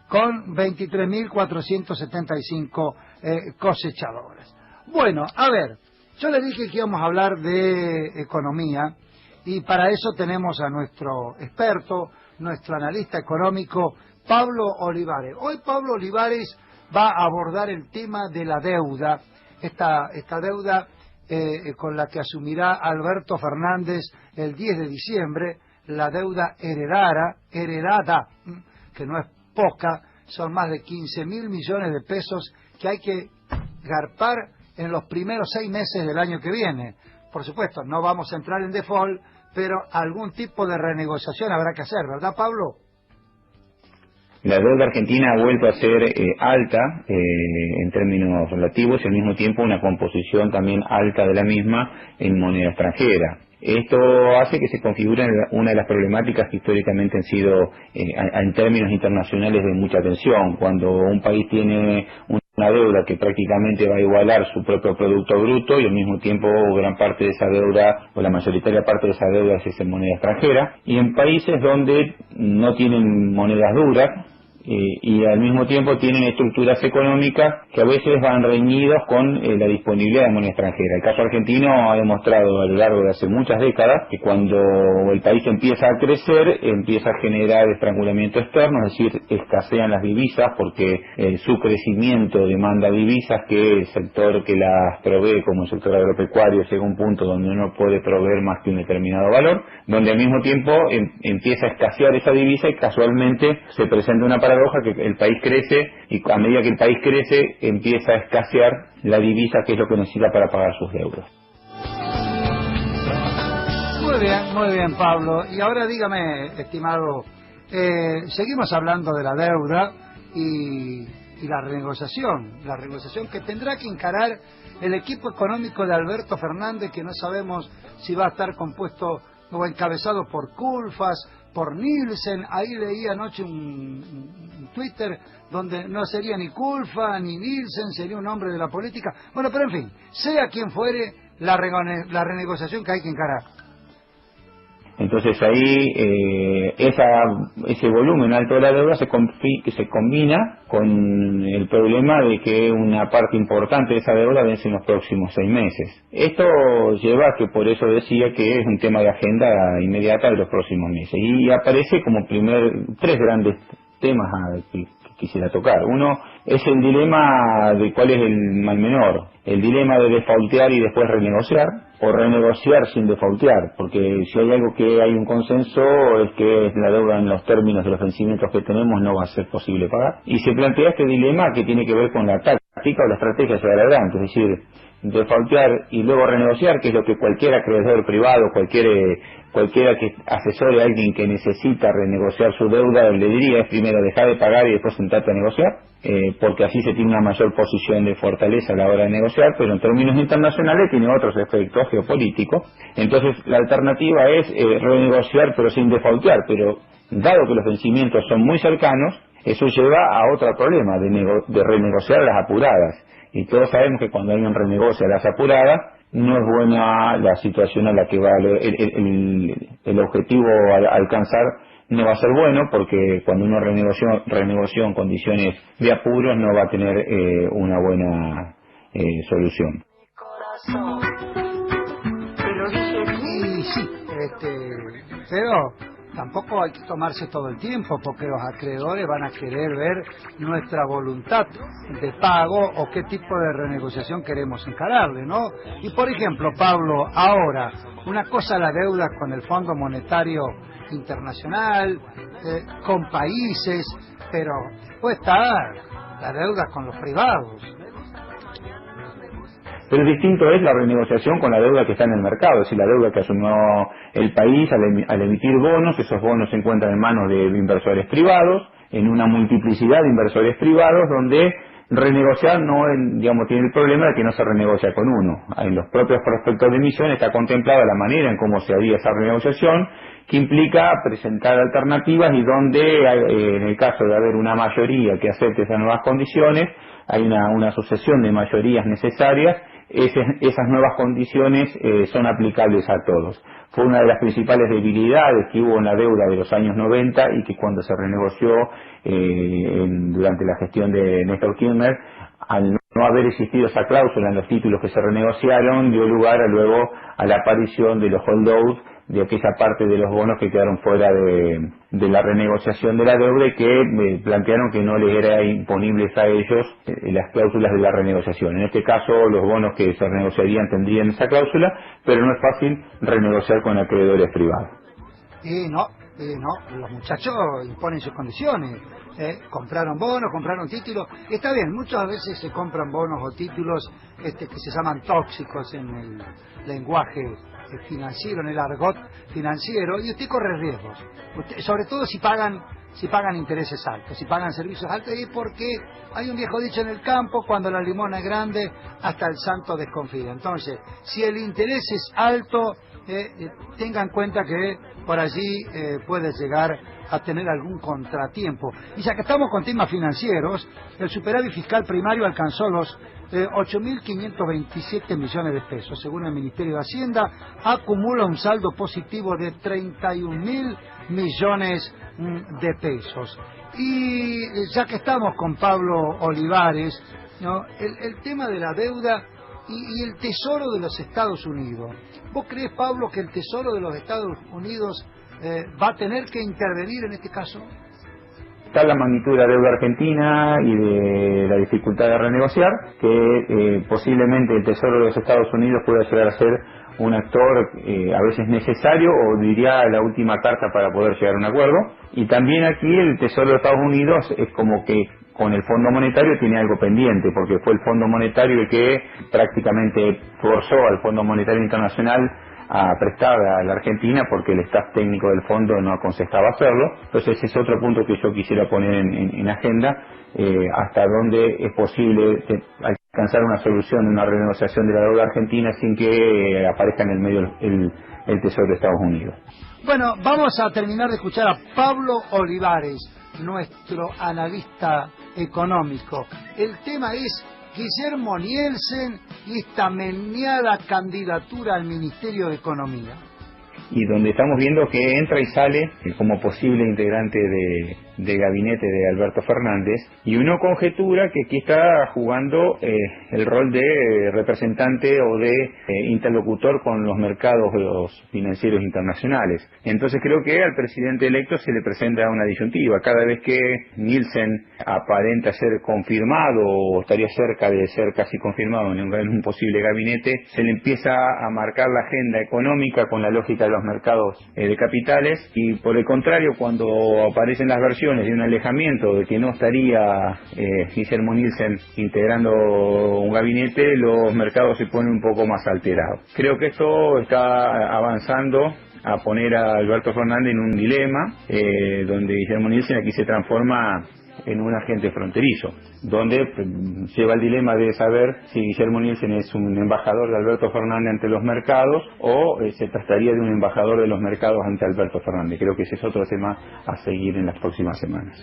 con 23.475 cosechadoras. Bueno, a ver, yo les dije que íbamos a hablar de economía y para eso tenemos a nuestro experto, nuestro analista económico, Pablo Olivares. Hoy Pablo Olivares va a abordar el tema de la deuda, esta deuda con la que asumirá Alberto Fernández el 10 de diciembre, la deuda heredada, que no es poca, son más de 15.000 millones de pesos que hay que garpar en los primeros 6 meses del año que viene. Por supuesto, no vamos a entrar en default, pero algún tipo de renegociación habrá que hacer, ¿verdad, Pablo? La deuda argentina ha vuelto a ser alta en términos relativos y al mismo tiempo una composición también alta de la misma en moneda extranjera. Esto hace que se configure una de las problemáticas que históricamente han sido en términos internacionales de mucha tensión. Cuando un país tiene una deuda que prácticamente va a igualar su propio Producto Bruto y al mismo tiempo gran parte de esa deuda o la mayoritaria parte de esa deuda es en moneda extranjera, y en países donde no tienen monedas duras, y al mismo tiempo tienen estructuras económicas que a veces van reñidos con la disponibilidad de moneda extranjera. El caso argentino ha demostrado a lo largo de hace muchas décadas que cuando el país empieza a crecer, empieza a generar estrangulamiento externo, es decir, escasean las divisas porque su crecimiento demanda divisas que el sector que las provee, como el sector agropecuario, llega a un punto donde no puede proveer más que un determinado valor, donde al mismo tiempo empieza a escasear esa divisa y casualmente se presenta una paradoja que el país crece y a medida que el país crece empieza a escasear la divisa que es lo que necesita para pagar sus deudas. Muy bien, Pablo. Y ahora dígame, estimado, seguimos hablando de la deuda y la renegociación que tendrá que encarar el equipo económico de Alberto Fernández, que no sabemos si va a estar compuesto o encabezado por Culfas, por Nielsen. Ahí leí anoche un Twitter donde no sería ni Culfa ni Nielsen, sería un hombre de la política. Bueno, pero en fin, sea quien fuere la renegociación que hay que encarar. Entonces ahí ese volumen alto de la deuda se combina con el problema de que una parte importante de esa deuda vence en los próximos 6 meses. Esto lleva a que, por eso decía que es un tema de agenda inmediata de los próximos meses. Y aparece como 3 grandes temas que quisiera tocar. Uno es el dilema de cuál es el mal menor. El dilema de defaultear y después renegociar, o renegociar sin defaultear, porque si hay algo que hay un consenso es que la deuda en los términos de los vencimientos que tenemos no va a ser posible pagar. Y se plantea este dilema que tiene que ver con la táctica o la estrategia hacia adelante, es decir, defaultear y luego renegociar, que es lo que cualquier acreedor privado, cualquiera que asesore a alguien que necesita renegociar su deuda, le diría es primero dejar de pagar y después sentarte a negociar, porque así se tiene una mayor posición de fortaleza a la hora de negociar, pero en términos internacionales tiene otros efectos geopolíticos. Entonces la alternativa es renegociar pero sin defaultear, pero dado que los vencimientos son muy cercanos, eso lleva a otro problema de renegociar a las apuradas. Y todos sabemos que cuando alguien renegocia a las apuradas, no es buena la situación a la que va el objetivo a alcanzar, no va a ser bueno, porque cuando uno renegoció en condiciones de apuros no va a tener una buena solución. Pero tampoco hay que tomarse todo el tiempo, porque los acreedores van a querer ver nuestra voluntad de pago o qué tipo de renegociación queremos encararle, ¿no? Y por ejemplo, Pablo, ahora, una cosa la deuda con el Fondo Monetario Internacional, con países, pero puede estar la deuda con los privados. Pero distinto es la renegociación con la deuda que está en el mercado, es decir, la deuda que asumió el país al emitir bonos. Esos bonos se encuentran en manos de inversores privados, en una multiplicidad de inversores privados, donde renegociar tiene el problema de que no se renegocia con uno. En los propios prospectos de emisión está contemplada la manera en cómo se haría esa renegociación, que implica presentar alternativas y donde, en el caso de haber una mayoría que acepte esas nuevas condiciones, hay una sucesión de mayorías necesarias esas nuevas condiciones son aplicables a todos. Fue una de las principales debilidades que hubo en la deuda de los años 90 y que cuando se renegoció durante la gestión de Néstor Kirchner, al no haber existido esa cláusula en los títulos que se renegociaron, dio lugar luego a la aparición de los holdouts, de aquella parte de los bonos que quedaron fuera de la renegociación de la deuda y que plantearon que no les era imponibles a ellos las cláusulas de la renegociación. En este caso, los bonos que se renegociarían tendrían esa cláusula, pero no es fácil renegociar con acreedores privados. No, los muchachos imponen sus condiciones. Compraron bonos, compraron títulos. Está bien, muchas veces se compran bonos o títulos que se llaman tóxicos en el lenguaje financiero, en el argot financiero, y usted corre riesgos. Sobre todo si pagan intereses altos, si pagan servicios altos, y porque hay un viejo dicho en el campo: cuando la limona es grande, hasta el santo desconfía. Entonces, si el interés es alto, tenga en cuenta que por allí puede llegar a tener algún contratiempo. Y ya que estamos con temas financieros, el superávit fiscal primario alcanzó los 8.527 millones de pesos, según el Ministerio de Hacienda. Acumula un saldo positivo de 31.000 millones de pesos. Y ya que estamos con Pablo Olivares, ¿no?, el tema de la deuda y el Tesoro de los Estados Unidos. ¿Vos crees, Pablo, que el Tesoro de los Estados Unidos va a tener que intervenir en este caso? Está la magnitud de la deuda argentina y de la dificultad de renegociar, que posiblemente el Tesoro de los Estados Unidos pueda llegar a ser un actor a veces necesario, o diría la última carta para poder llegar a un acuerdo. Y también aquí el Tesoro de Estados Unidos es como que con el Fondo Monetario tiene algo pendiente, porque fue el Fondo Monetario el que prácticamente forzó al Fondo Monetario Internacional a prestar a la Argentina, porque el staff técnico del fondo no aconsejaba hacerlo. Entonces ese es otro punto que yo quisiera poner en agenda, hasta dónde es posible alcanzar una solución, una renegociación de la deuda argentina sin que aparezca en el medio el Tesoro de Estados Unidos. Bueno, vamos a terminar de escuchar a Pablo Olivares, nuestro analista económico. El tema es Guillermo Nielsen y esta meneada candidatura al Ministerio de Economía. Y donde estamos viendo que entra y sale como posible integrante de gabinete de Alberto Fernández, y uno conjetura que aquí está jugando el rol de representante o de interlocutor con los mercados financieros internacionales. Entonces creo que al presidente electo se le presenta una disyuntiva. Cada vez que Nielsen aparenta ser confirmado o estaría cerca de ser casi confirmado en un posible gabinete, se le empieza a marcar la agenda económica con la lógica de los mercados de capitales, y por el contrario, cuando aparecen las versiones de un alejamiento, de que no estaría Guillermo Nielsen integrando un gabinete, los mercados se ponen un poco más alterados. Creo que esto está avanzando a poner a Alberto Fernández en un dilema, donde Guillermo Nielsen aquí se transforma en un agente fronterizo, donde lleva el dilema de saber si Guillermo Nielsen es un embajador de Alberto Fernández ante los mercados, o se trataría de un embajador de los mercados ante Alberto Fernández. Creo que ese es otro tema a seguir en las próximas semanas.